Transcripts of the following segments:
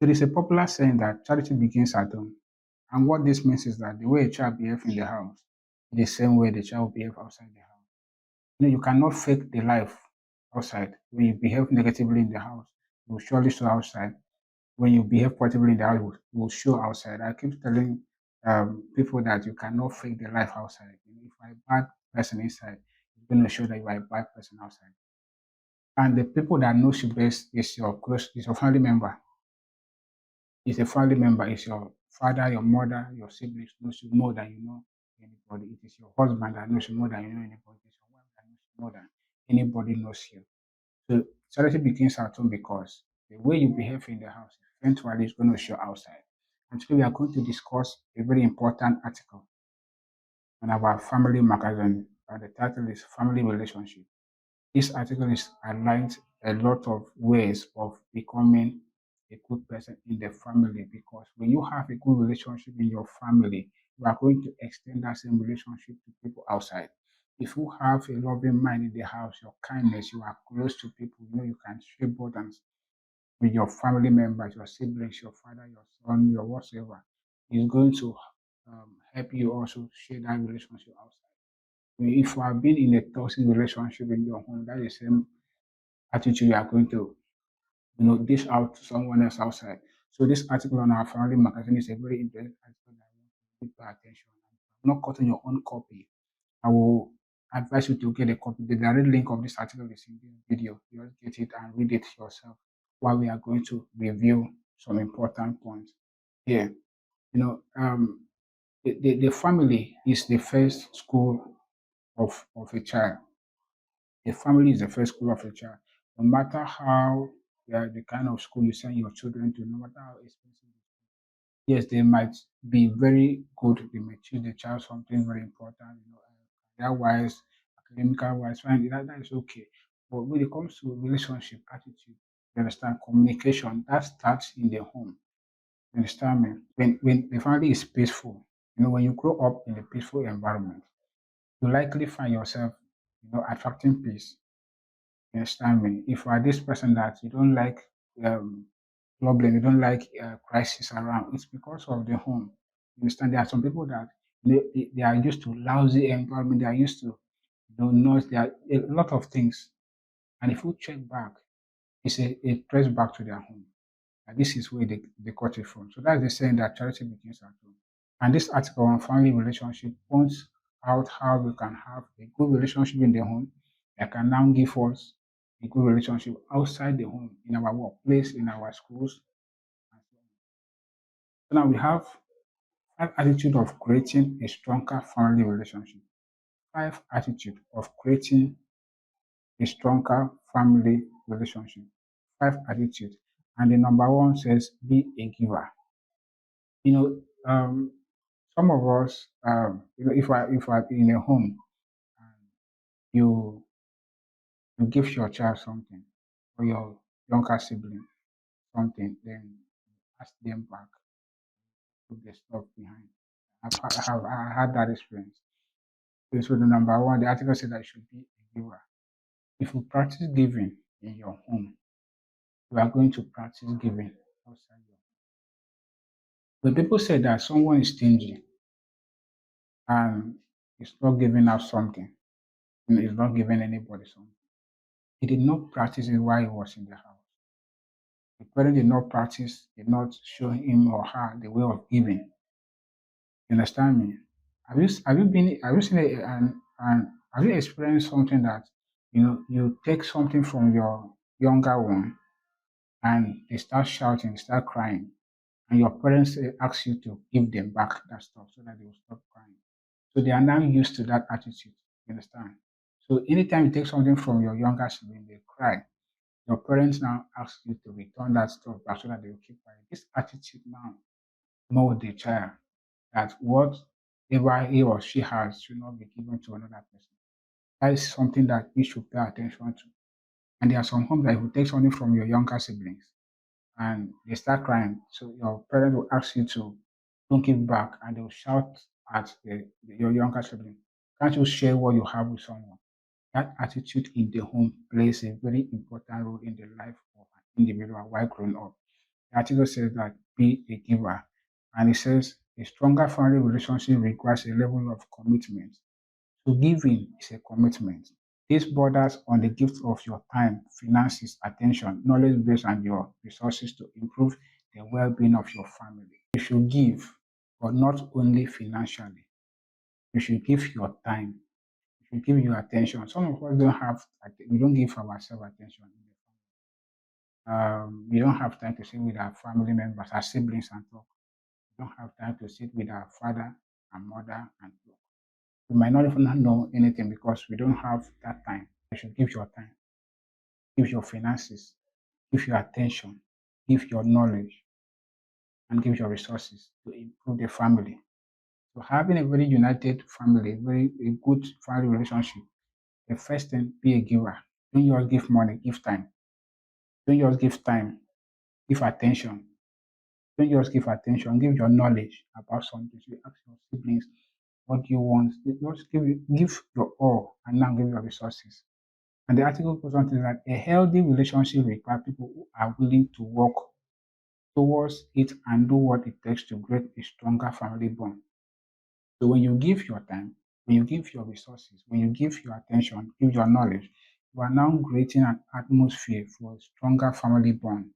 There is a popular saying that charity begins at home. And what this means is that the way a child behaves in the house is the same way the child will behave outside the house. You cannot fake the life outside. When you behave negatively in the house, you will surely show outside. When you behave positively in the house, you will show outside. I keep telling people that you cannot fake the life outside. If you are a bad person inside, it's going to show that you are a bad person outside. And the people that knows you best is your family member. Is a family member. Is your father, your mother, your siblings knows you more than you know anybody. It is your husband that knows you more than you know anybody. It is your wife that knows you more than anybody knows you. So charity begins at home because the way you behave in the house eventually is going to show outside. And today we are going to discuss a very important article on our family magazine. The title is Family Relationship. This article is aligned a lot of ways of becoming a good person in the family because when you have a good relationship in your family, you are going to extend that same relationship to people outside. If you have a loving mind in the house, your kindness, you are close to people, you can share burdens with your family members, your siblings, your father, your son, your whatsoever. It's going to help you also share that relationship outside. If you have been in a toxic relationship in your home, that is the same attitude you are going to, dish out to someone else outside. So this article on our family magazine is a very interesting article that I want you to pay attention. If you've not gotten your own copy, I will advise you to get a copy. The direct link of this article is in this video. Just get it and read it yourself while we are going to review some important points here. You know, the family is the first school of a child. The family is the first school of a child. No matter how the kind of school you send your children to, no matter how expensive it is, yes, they might be very good. They may teach the child something very important, career wise, academical wise, fine, that is okay. But when it comes to relationship, attitude, you understand, communication, that starts in the home. You understand me? When the family is peaceful, when you grow up in a peaceful environment, you likely find yourself, attracting peace. You understand me? If you are this person that you don't like um, problem, you don't like crisis around, it's because of the home. You understand? There are some people that they are used to lousy environment. They are used to noise. There are a lot of things. And if you check back, it trace back to their home. And this is where they got it from. So that's the saying that charity begins at home. And this article on family relationship points out how we can have a good relationship in the home that can now give us a good relationship outside the home, in our workplace, in our schools. And so on. So now we have five attitude of creating a stronger family relationship. Five attitude of creating a stronger family relationship. Five attitude. And the number one says, be a giver. You know, some of us, if I in a home and you you give your child something or your younger sibling something, then ask them back, put the stuff behind. I had that experience. So the number one, the article said that you should be a giver. If you practice giving in your home, you are going to practice giving outside your home. When people say that someone is stingy and is not giving out something, and is not giving anybody something, he did not practice it while he was in the house. The parent did not practice, did not show him or her the way of giving. You understand me? Have you seen it and have you experienced something that you take something from your younger one and they start shouting, start crying, and your parents ask you to give them back that stuff so that they will stop crying. So they are now used to that attitude. You understand? So anytime you take something from your younger sibling, they cry. Your parents now ask you to return that stuff back so that they will keep quiet. This attitude now mold the child that whatever he or she has should not be given to another person. That is something that we should pay attention to. And there are some homes that if you take something from your younger siblings and they start crying, so your parent will ask you to don't give back and they will shout at your younger sibling. Can't you share what you have with someone? That attitude in the home plays a very important role in the life of an individual while growing up. The article says that be a giver. And it says a stronger family relationship requires a level of commitment. So giving is a commitment. This borders on the gift of your time, finances, attention, knowledge base, and your resources to improve the well-being of your family. You should give, but not only financially. You should give your time. You should give your attention. Some of us don't have, we don't give ourselves attention. We don't have time to sit with our family members, our siblings, and talk. We don't have time to sit with our father and mother and talk. We might not even know anything because we don't have that time. You should give your time, give your finances, give your attention, give your knowledge, and give your resources to improve the family. So having a very united family, a good family relationship, the first thing, be a giver. Don't just give money, give time. Don't just give time, give attention. Don't just give attention, give your knowledge about something. So you ask your siblings, what do you want? Just give your all and now give your resources. And the article goes on to say that a healthy relationship requires people who are willing to work towards it and do what it takes to create a stronger family bond. So when you give your time, when you give your resources, when you give your attention, give your knowledge, you are now creating an atmosphere for a stronger family bond.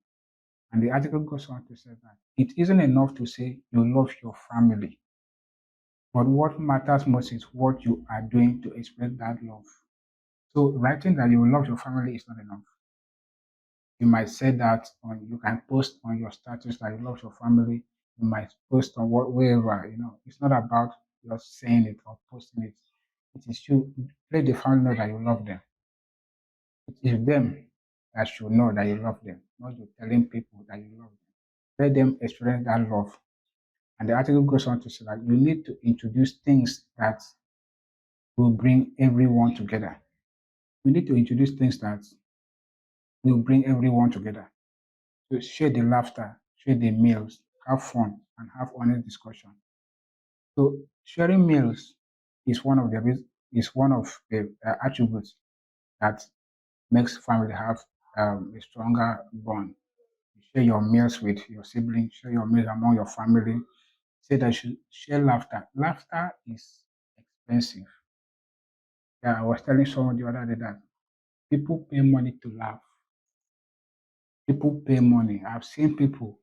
And the article goes on to say that it isn't enough to say you love your family, but what matters most is what you are doing to express that love. So writing that you love your family is not enough. You might say that on you can post on your status that you love your family. You might post on wherever, It's not about just saying it or posting it. It is you let the family know that you love them. It is them that should know that you love them, not you telling people that you love them. Let them experience that love. And the article goes on to say that you need to introduce things that will bring everyone together. We need to introduce things that will bring everyone together. So share the laughter, share the meals, have fun, and have honest discussion. So sharing meals is one of the attributes that makes family have a stronger bond. You share your meals with your siblings, share your meals among your family. Say that you should share laughter. Laughter is expensive. Yeah, I was telling someone the other day that people pay money to laugh. People pay money. I've seen people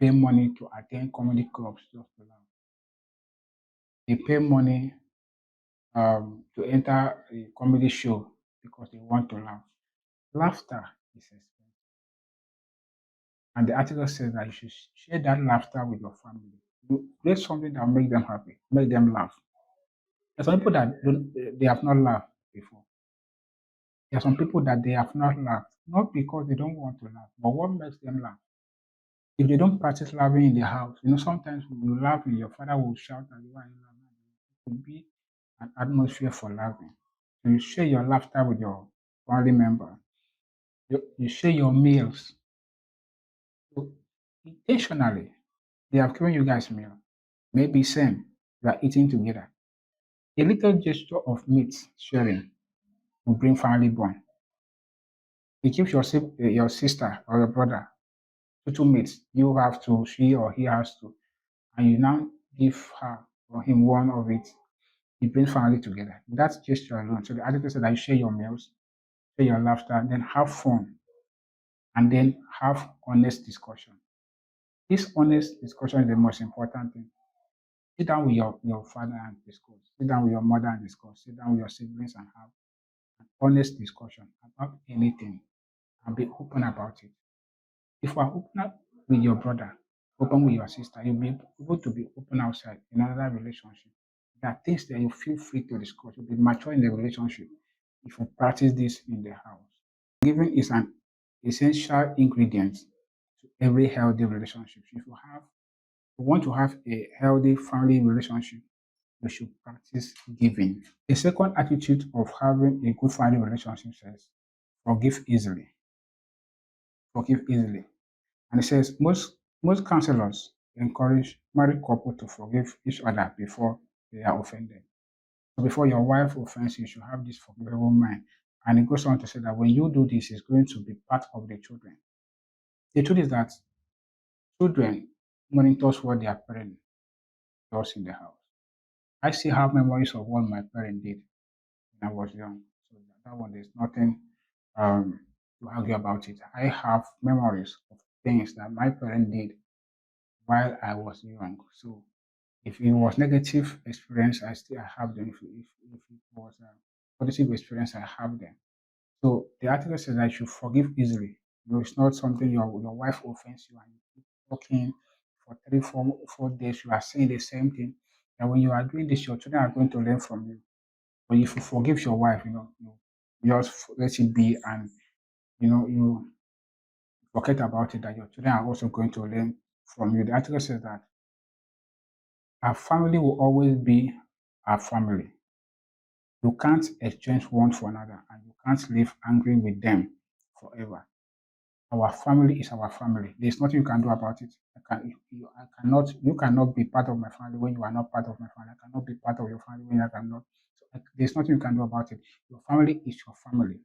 pay money to attend comedy clubs just to laugh. They pay money to enter a comedy show because they want to laugh. Laughter is expensive. And the article says that you should share that laughter with your family. You create something that will make them happy, make them laugh. There's some people that they have not laughed before. There are some people that they have not laughed, not because they don't want to laugh, but what makes them laugh. If they don't practice laughing in the house, sometimes when you laugh and your father will shout at you and you laugh. It will be an atmosphere for laughing. So you share your laughter with your family member. You share your meals. So intentionally, they have given you guys meal. Maybe same, you are eating together. A little gesture of meat sharing will bring family bond. You give your sister or your brother two meats. You have to, she or he has to, and you now give her or him one of it. It brings family together. That's gesture alone. So the article said that you share your meals, share your laughter, then have fun, and then have honest discussion. This honest discussion is the most important thing. Sit down with your father and discuss. Sit down with your mother and discuss. Sit down with your siblings and have an honest discussion about anything and be open about it. If you are open up with your brother, open with your sister, you'll be able to be open outside in another relationship. There are things that you feel free to discuss. You'll be mature in the relationship if you practice this in the house. Giving is an essential ingredient to every healthy relationship. If you want to have a healthy family relationship, you should practice giving. The second attitude of having a good family relationship says forgive easily. Forgive easily. And it says most counselors encourage married couple to forgive each other before they are offended. So before your wife offends you, you should have this forgivable mind. And it goes on to say that when you do this, it's going to be part of the children. The truth is that Children monitors what their parent does in the house. I still have memories of what my parent did when I was young. So that one, there's nothing um, to argue about it. I have memories of things that my parent did while I was young. So if it was negative experience, I have them. If it was a positive experience, I have them. So the article says that you should forgive easily. It's not something your wife offends you and you keep talking for 3, 4 days. You are saying the same thing. And when you are doing this, your children are going to learn from you. But if you forgive your wife, you just let it be, and you forget about it. That your children are also going to learn from you. The article says that our family will always be our family. You can't exchange one for another, and you can't live angry with them forever. Our family is our family. There's nothing you can do about it. You cannot be part of my family when you are not part of my family. I cannot be part of your family when I cannot. So there's nothing you can do about it. Your family is your family.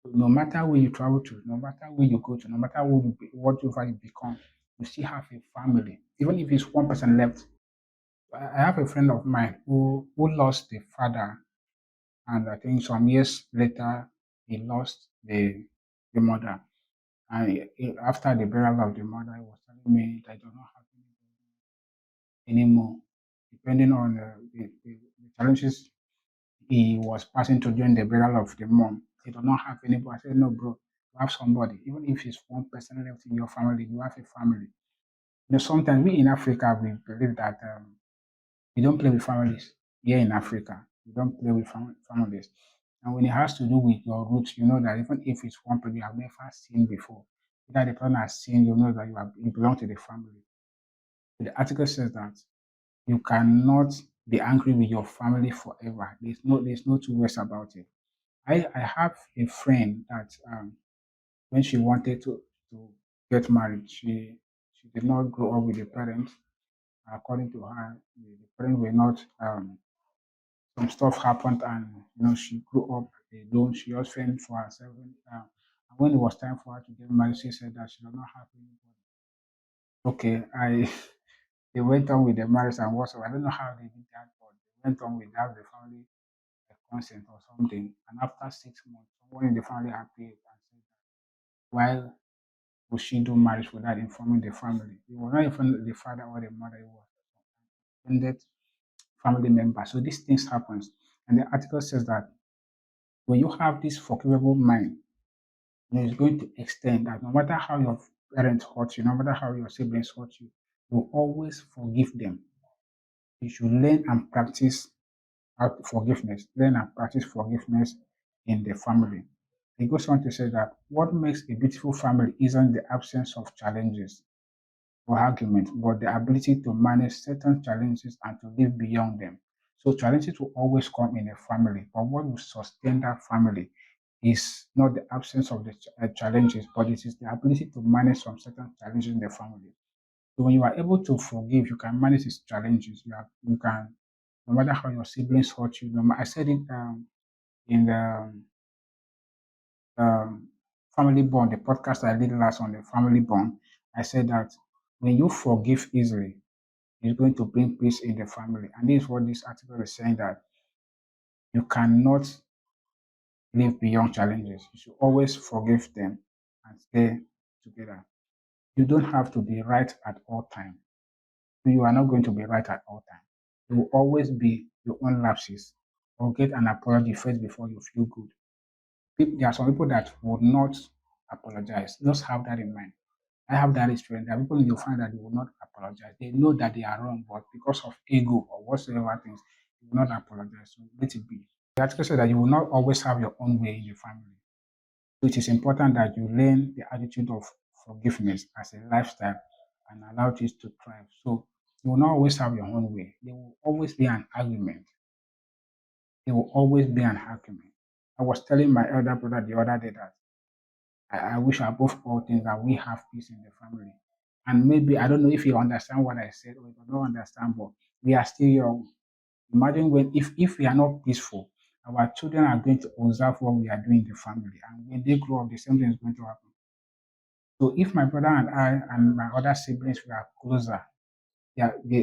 So no matter where you travel to, no matter where you go to, no matter whatever you become, you still have a family. Even if it's one person left. I have a friend of mine who lost the father, and I think some years later he lost the mother. And after the burial of the mother, he was telling me that I do not have anymore, depending on the challenges he was passing through during the burial of the mom. He do not have anybody. I said, no, bro, you have somebody. Even if it's one person left in your family, you have a family. Sometimes we in Africa, we believe that we don't play with families here in Africa. We don't play with families. And when it has to do with your roots, you know that even if it's one person you have never seen before, that the person has seen, you know that you belong to the family. The article says that you cannot be angry with your family forever. There's no two ways about it. I have a friend that when she wanted to get married, she did not grow up with the parents. According to her, the parents were not some stuff happened, and she grew up alone. She just fend for herself. And when it was time for her to get married, she said that she did not have anybody. Okay, I they went on with the marriage and whatsoever. I don't know how they did that, but they went on without the family consent or something. And after 6 months, someone in the family appeared and said, why would she do marriage without informing the family? It was not even the father or the mother, it was extended family member. So these things happens. And the article says that when you have this forgivable mind, it's going to extend that no matter how your parents hurt you, no matter how your siblings hurt you, you always forgive them. You should learn and practice forgiveness. Learn and practice forgiveness in the family. He goes on to say that what makes a beautiful family isn't the absence of challenges or arguments, but the ability to manage certain challenges and to live beyond them. So challenges will always come in a family, but what will sustain that family is not the absence of the challenges, but it is the ability to manage some certain challenges in the family. So when you are able to forgive, you can manage these challenges. You can, no matter how your siblings hurt you. I said it in the um, family bond, the podcast I did last on the family bond. I said that when you forgive easily, it's going to bring peace in the family. And this is what this article is saying, that you cannot live beyond challenges. You should always forgive them and stay together. You don't have to be right at all times. You are not going to be right at all times. There will always be your own lapses, or get an apology first before you feel good. There are some people that would not apologize. Just have that in mind. I have that experience. There are people you find that they will not apologize. They know that they are wrong, but because of ego or whatsoever things, they will not apologize. So let it be. The article says that you will not always have your own way in the family. So it is important that you learn the attitude of forgiveness as a lifestyle and allow this to thrive. So you will not always have your own way. There will always be an argument. There will always be an argument. I was telling my elder brother the other day that I wish above all things that we have peace in the family. And maybe I don't know if you understand what I said or you don't understand, but we are still young. Imagine when if we are not peaceful, our children are going to observe what we are doing in the family. And when they grow up, the same thing is going to happen. So if my brother and I and my other siblings we are closer,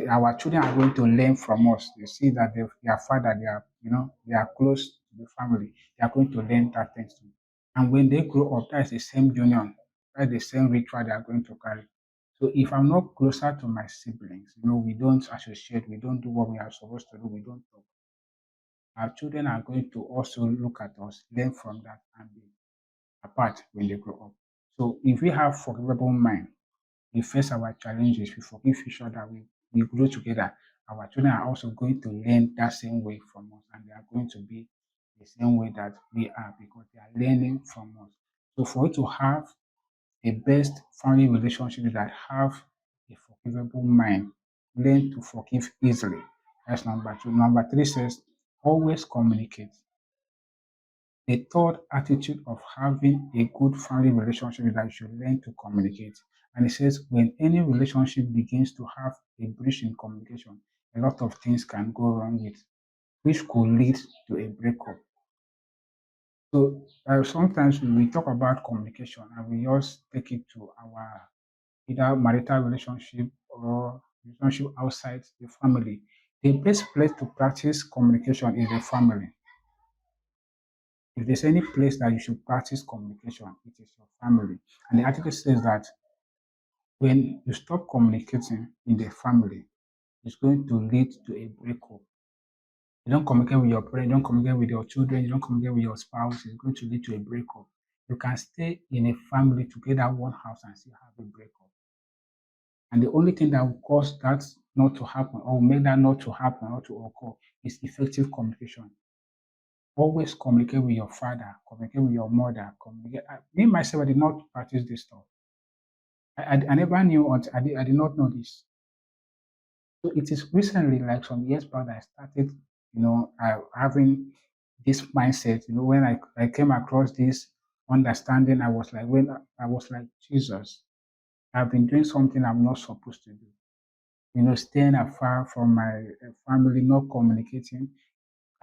our children are going to learn from us. They see that their father, they are close to the family. They are going to learn that things too. And when they grow up, that is the same union, that is the same ritual they are going to carry. So if I'm not closer to my siblings, we don't associate, we don't do what we are supposed to do, we don't talk. Our children are going to also look at us, learn from that, and be apart when they grow up. So if we have forgivable mind, we face our challenges, we forgive each other, we grow together. Our children are also going to learn that same way from us, and they are going to be the same way that we are because they are learning from us. So for you to have a best family relationship is that have a forgivable mind, learn to forgive easily. That's number two. Number three says always communicate. The third attitude of having a good family relationship is that you should learn to communicate. And it says when any relationship begins to have a breach in communication, a lot of things can go wrong with, which could lead to a breakup. So sometimes we talk about communication and we just take it to our either marital relationship or relationship outside the family. The best place to practice communication is the family. If there's any place that you should practice communication, it is your family. And the article says that when you stop communicating in the family, it's going to lead to a breakup. You don't communicate with your parents, you don't communicate with your children, you don't communicate with your spouse, it's going to lead to a breakup. You can stay in a family together, one house, and still have a breakup. And the only thing that will cause that not to happen or make that not to happen or to occur is effective communication. Always communicate with your father, communicate with your mother, communicate. Me myself, I did not practice this stuff. I never knew until I did not know this. So it is recently, like some years back, that I started, having this mindset. When I came across this understanding, I was like, Jesus, I've been doing something I'm not supposed to do. Staying afar from my family, not communicating.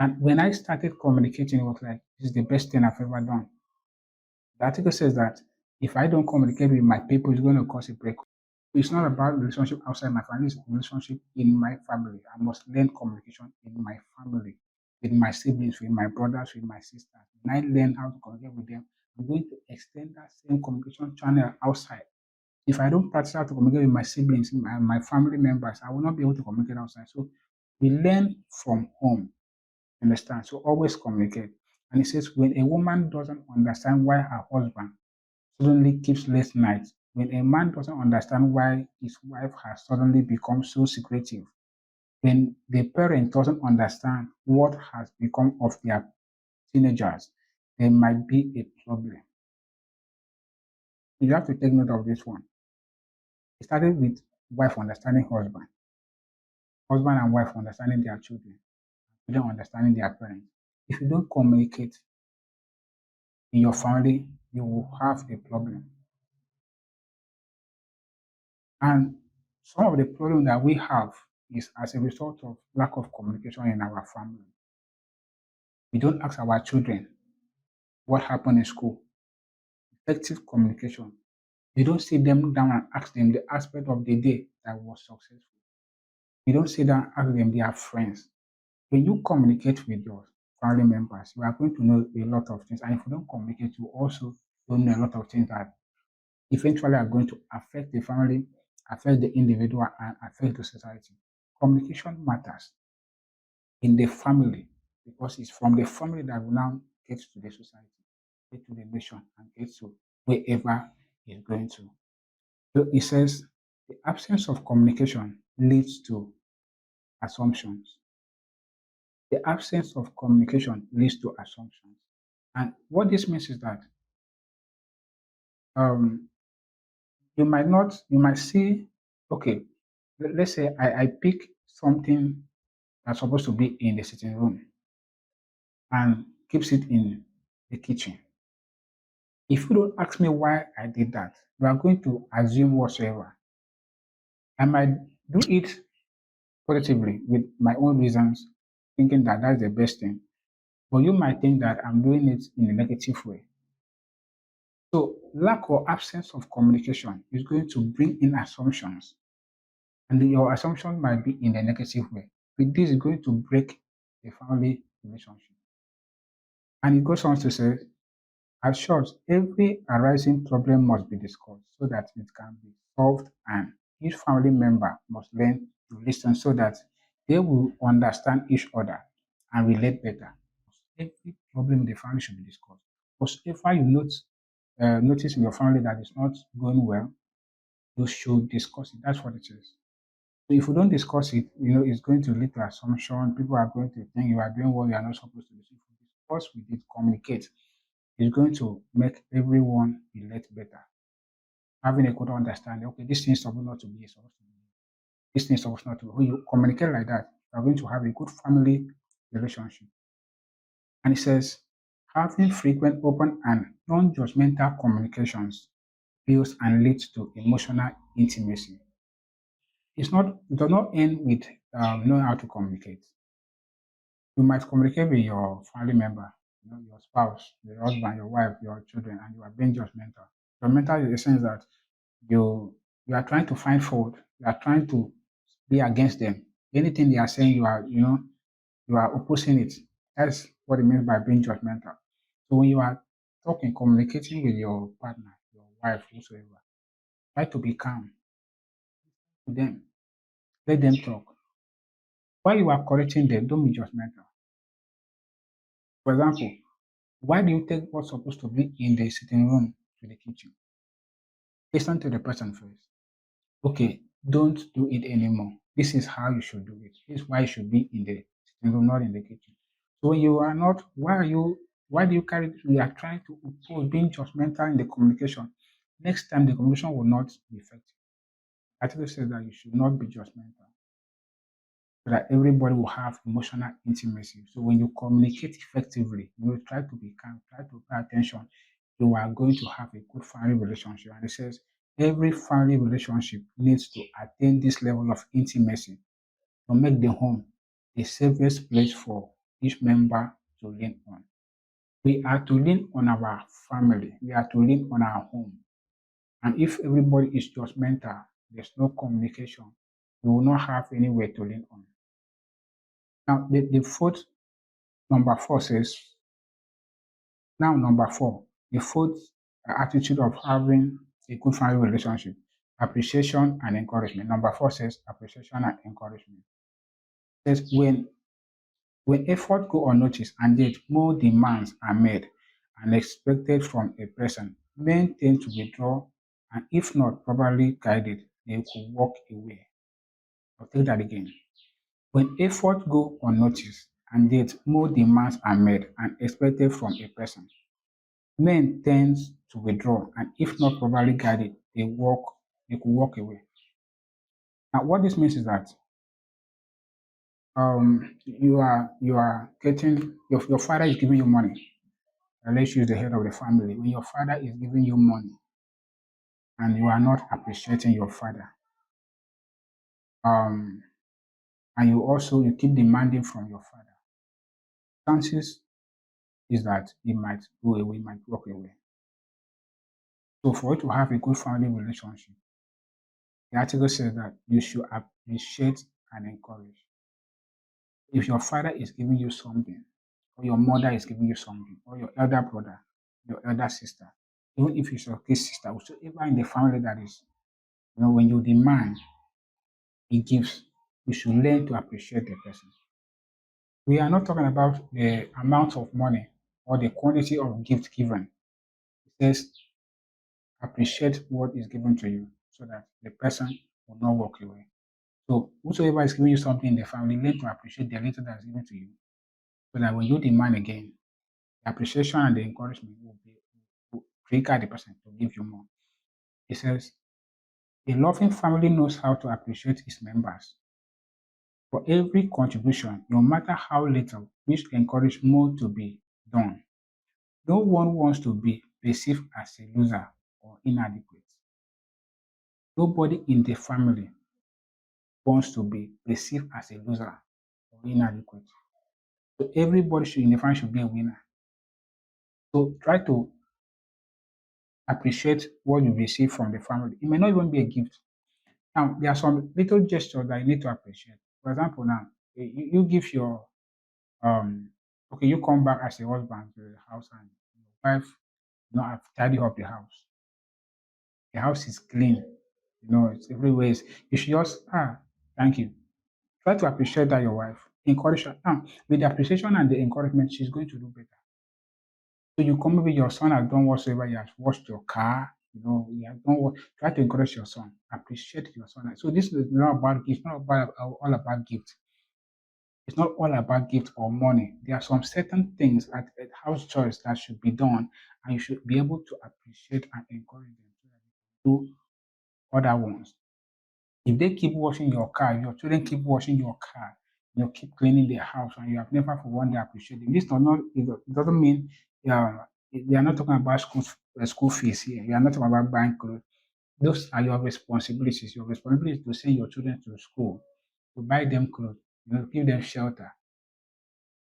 And when I started communicating, it was like, this is the best thing I've ever done. The article says that if I don't communicate with my people, it's going to cause a break. It's not about relationship outside my family, it's relationship in my family. I must learn communication in my family, with my siblings, with my brothers, with my sisters. When I learn how to communicate with them, I'm going to extend that same communication channel outside. If I don't practice how to communicate with my siblings and my family members, I will not be able to communicate outside. So we learn from home. Understand? So always communicate. And it says when a woman doesn't understand why her husband suddenly keeps late nights, when a man doesn't understand why his wife has suddenly become so secretive, when the parent doesn't understand what has become of their teenagers, there might be a problem. You have to take note of this one. It started with wife understanding husband, husband and wife understanding their children, children understanding their parents. If you don't communicate in your family, you will have a problem. And some of the problem that we have is as a result of lack of communication in our family. We don't ask our children what happened in school. Effective communication. You don't sit them down and ask them the aspect of the day that was successful. You don't sit down and ask them their friends. When you communicate with your family members, you are going to know a lot of things. And if you don't communicate, you also don't know a lot of things that eventually are going to affect the family, affect the individual, and affect the society. Communication matters in the family because it's from the family that will now get to the society, get to the nation, and get to wherever it's going to. So it says the absence of communication leads to assumptions. The absence of communication leads to assumptions. And what this means is that um, you might see, okay, let's say I pick something that's supposed to be in the sitting room and keeps it in the kitchen. If you don't ask me why I did that, you are going to assume whatsoever. I might do it positively with my own reasons, thinking that that's the best thing. But you might think that I'm doing it in a negative way. So lack or absence of communication is going to bring in assumptions, and your assumption might be in a negative way. But this is going to break the family relationship. And it goes on to say, as short, every arising problem must be discussed so that it can be solved, and each family member must learn to listen so that they will understand each other and relate better. Every problem in the family should be discussed. Whatever you notice in your family that is not going well, you should discuss it. That's what it is. So if you don't discuss it, it's going to lead to assumption. People are going to think you are doing what you are not supposed to do. So if you discuss with it, communicate, it's going to make everyone relate better. Having a good understanding, okay, this thing is supposed not to be, it's supposed to be. This thing is supposed not to be. When you communicate like that, you are going to have a good family relationship. And it says, having frequent, open, and non-judgmental communications builds and leads to emotional intimacy. It does not end with knowing how to communicate. You might communicate with your family member, your spouse, your husband, your wife, your children, and you are being judgmental. Judgmental in the sense that you are trying to find fault, you are trying to be against them. Anything they are saying, you are opposing it. That's what it means by being judgmental. So when you are talking, communicating with your partner, your wife, whosoever, try to be calm to them. Let them talk. While you are correcting them, don't be judgmental. For example, why do you take what's supposed to be in the sitting room to the kitchen? Listen to the person first. Okay, don't do it anymore. This is how you should do it. This is why it should be in the sitting room, not in the kitchen. So when you are not, why do you carry this? We are trying to oppose being judgmental in the communication. Next time the communication will not be effective. Article says that you should not be judgmental so that everybody will have emotional intimacy. So when you communicate effectively, try to be calm, try to pay attention, you are going to have a good family relationship. And it says every family relationship needs to attain this level of intimacy to make the home the safest place for each member to lean on. We are to lean on our family, we are to lean on our home. And if everybody is judgmental, there's no communication, we will not have anywhere to lean on. Now, the fourth, number four says, now number four, the fourth attitude of having a good family relationship, appreciation and encouragement. Number four says appreciation and encouragement. It says when effort go unnoticed and yet more demands are made and expected from a person, men tend to withdraw, and if not properly guided, they could walk away. I'll take that again. When effort go unnoticed and yet more demands are made and expected from a person, men tend to withdraw, and if not properly guided, they could walk away. Now, what this means is that you are getting your father is giving you money. Let's use the head of the family. When your father is giving you money and you are not appreciating your father, um, and you keep demanding from your father, chances is that he might go away, he might walk away. So for you to have a good family relationship, the article says that you should appreciate and encourage. If your father is giving you something, or your mother is giving you something, or your elder brother, your elder sister, even if it's your kid sister, whosoever in the family that is, when you demand, he gives, you should learn to appreciate the person. We are not talking about the amount of money or the quantity of gift given. It says appreciate what is given to you so that the person will not walk away. So whosoever is giving you something in the family, learn to appreciate the little that is given to you so that when you demand again, the appreciation and the encouragement will trigger the person to give you more. It says, a loving family knows how to appreciate its members. For every contribution, no matter how little, which encourage more to be done. No one wants to be perceived as a loser or inadequate. Nobody in the family wants to be perceived as a loser or inadequate. So everybody in the family should be a winner. So try to appreciate what you receive from the family. It may not even be a gift. Now, there are some little gestures that you need to appreciate. For example, now, you give your, okay, you come back as a husband to the house and your wife, have tidy up the house. The house is clean. It's everywhere. You should just, thank you. Try to appreciate that your wife. Encourage her. Now, with the appreciation and the encouragement, she's going to do better. So you come, maybe your son has done whatsoever, he has washed your car, he has done what, try to encourage your son, appreciate your son. So this is not about gifts, not about all about gifts. It's not all about gift or money. There are some certain things at house chores that should be done, and you should be able to appreciate and encourage them so that they can do other ones. If they keep washing your car, your children keep washing your car, keep cleaning their house, and you have never for one day appreciated them. This does not, it doesn't mean we are not talking about school fees here. We are not talking about buying clothes. Those are your responsibilities. Your responsibility is to send your children to school, to buy them clothes, give them shelter.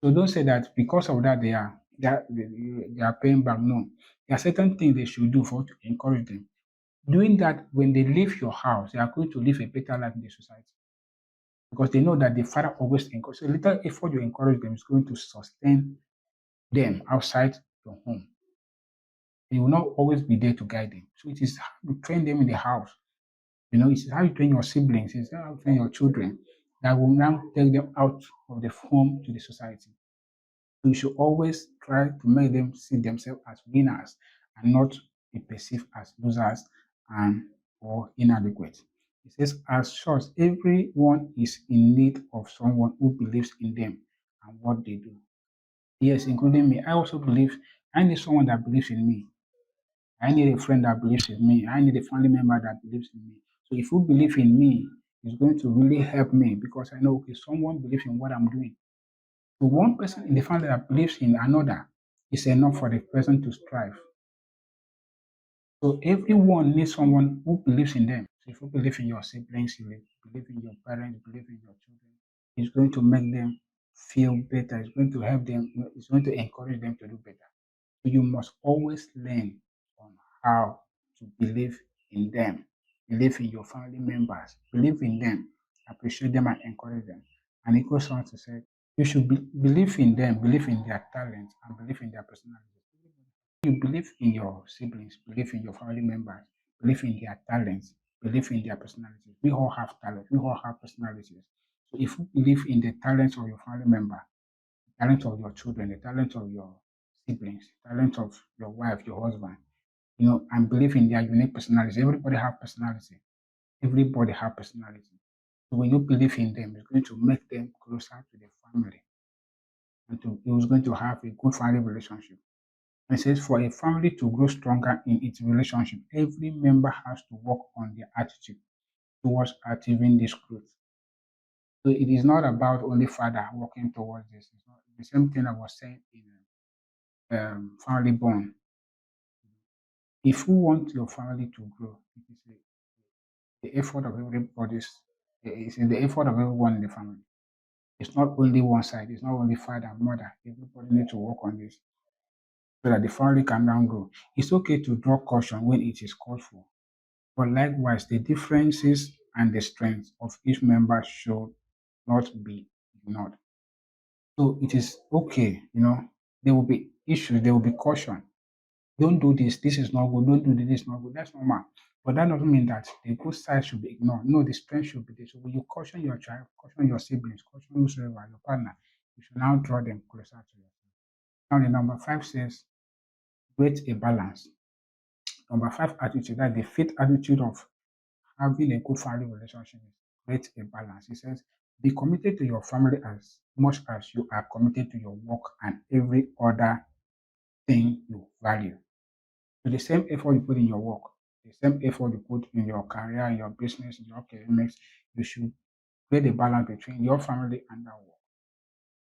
So don't say that because of that they are paying back. No, there are certain things they should do for to encourage them. Doing that when they leave your house, they are going to live a better life in the society because they know that the father always encourages. So little effort you encourage them is going to sustain them outside your home. You will not always be there to guide them. So it is how you train them in the house. It's how you train your siblings, it's how you train your children that will now take them out of the home to the society. So you should always try to make them see themselves as winners and not be perceived as losers and or inadequate. It says, as such, everyone is in need of someone who believes in them and what they do. Yes, including me. I also believe I need someone that believes in me. I need a friend that believes in me. I need a family member that believes in me. So if you believe in me, it's going to really help me because I know, okay, someone believes in what I'm doing. So one person in the family that believes in another is enough for the person to strive. So everyone needs someone who believes in them. So if you believe in your siblings, you believe in your parents, believe in your children, it's going to make them feel better. It's going to help them. It's going to encourage them to do better. So you must always learn on how to believe in them, believe in your family members, believe in them, appreciate them and encourage them. And it goes on to say, you should believe in them, believe in their talents, and believe in their personality. You believe in your siblings, believe in your family members, believe in their talents, believe in their personalities. We all have talent, we all have personalities. So if you believe in the talents of your family member, the talent of your children, the talent of your siblings, talent of your wife, your husband, and believe in their unique personalities. Everybody have personality. Everybody have personality. So when you believe in them, it's going to make them closer to the family and it's going to have a good family relationship. It says for a family to grow stronger in its relationship, every member has to work on their attitude towards achieving this growth. So it is not about only father working towards this. It's not the same thing I was saying in family bond. If you want your family to grow, it is the effort of everybody's. It's in the effort of everyone in the family. It's not only one side. It's not only father and mother. Everybody needs to work on this so that the family can now grow. It's okay to draw caution when it is called for, but likewise, the differences and the strengths of each member should not be ignored. So it is okay, there will be issues, there will be caution. Don't do this, this is not good, don't do this, this is not good. That's normal. But that doesn't mean that the good side should be ignored. No, the strength should be there. So when you caution your child, caution your siblings, caution whosoever, your partner, you should now draw them closer to you. Now the number 5 says, create a balance. Number 5 attitude, that the fifth attitude of having a good family relationship is create a balance. He says, be committed to your family as much as you are committed to your work and every other thing you value. So the same effort you put in your work, the same effort you put in your career, in your business, in your academics, you should create a balance between your family and that work.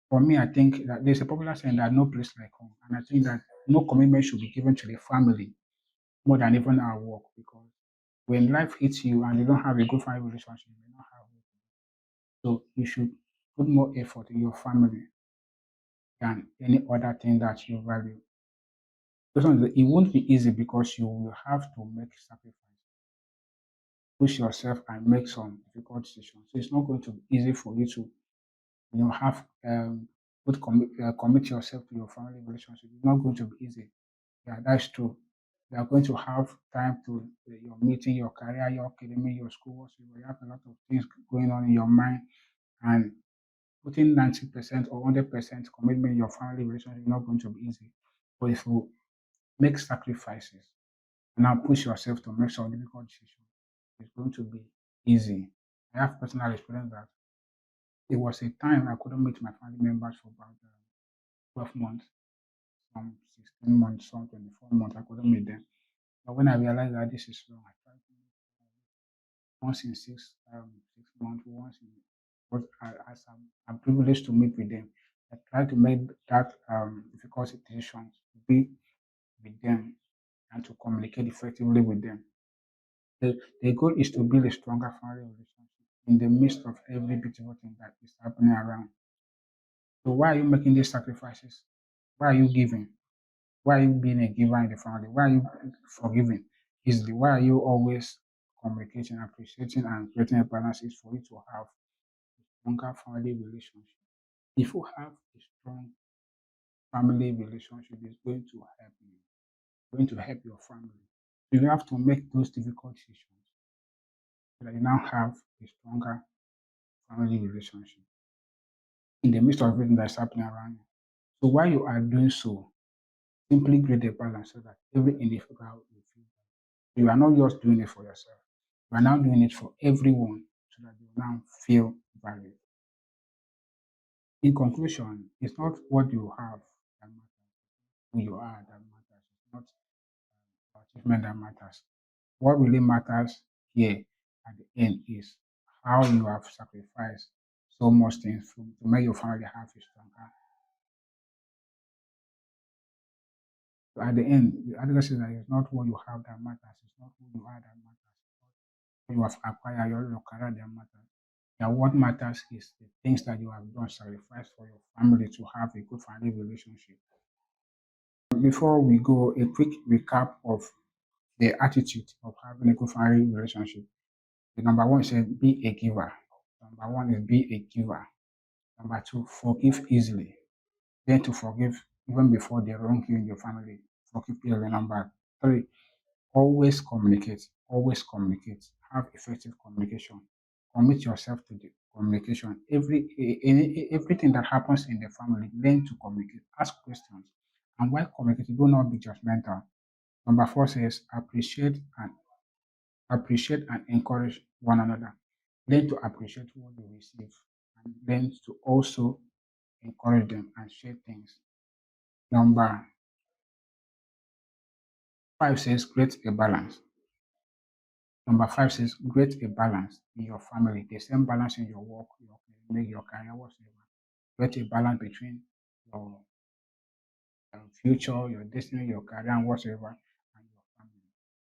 For me, I think that there's a popular saying that no place like home. And I think that no commitment should be given to the family more than even our work because when life hits you and you don't have a good family relationship, you may not have it. So you should put more effort in your family than any other thing that you value. This one, it won't be easy because you will have to make sacrifice, push yourself and make some difficult decisions. So it's not going to be easy for you to, have commit yourself to your family relationship. It's not going to be easy. Yeah, that's true. You are going to have time to your meeting, your career, your academy, your school. So you have a lot of things going on in your mind, and putting 90% or 100% commitment in your family relationship is not going to be easy. But if you make sacrifices and now push yourself to make some difficult decisions, it's going to be easy. I have personal experience that there was a time I couldn't meet my family members for about 12 months, some 16 months, some 24 months. I couldn't meet them. But when I realized that this is wrong, I tried to meet once in 6 months, once in, but as I'm privileged to meet with them, I try to make that difficult decisions be with them and to communicate effectively with them. The goal is to build a stronger family relationship in the midst of every beautiful thing that is happening around. So why are you making these sacrifices? Why are you giving? Why are you being a giver in the family? Why are you forgiving easily? Why are you always communicating, appreciating, and creating a balance? Is for you to have a stronger family relationship. If you have a strong family relationship, it's going to help you, going to help your family. You have to make those difficult decisions so that you now have a stronger family relationship in the midst of everything that's happening around you. So while you are doing so, simply create a balance so that every individual will feel that you are not just doing it for yourself. You are now doing it for everyone so that you now feel valued. In conclusion, it's not what you have that matters, who you are that matters. It's not achievement that matters. What really matters here at the end is how you have sacrificed so much things to make your family have a stronger. So at the end, the article says that it's not what you have that matters, it's not who you are that matters, what you have acquired, your career that matters. Yeah, what matters is the things that you have done, sacrifice for your family to have a good family relationship. Before we go, a quick recap of the attitude of having a good family relationship. The number one is be a giver. Number one is be a giver. Number two, forgive easily. Learn to forgive even before they wrong you in your family. Forgive easily. Number three, always communicate. Always communicate. Have effective communication. Commit yourself to the communication. Everything that happens in the family, learn to communicate. Ask questions. And while communicating, do not be judgmental. Number four says appreciate and encourage one another. Learn to appreciate what you receive and learn to also encourage them and share things. Number five says create a balance. Number five says create a balance in your family, the same balance in your work, your academic, your career, whatsoever. Create a balance between your future, your destiny, your career, and whatsoever, and your family.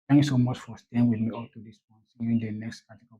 Thank you so much for staying with me up to this point. See you in the next article.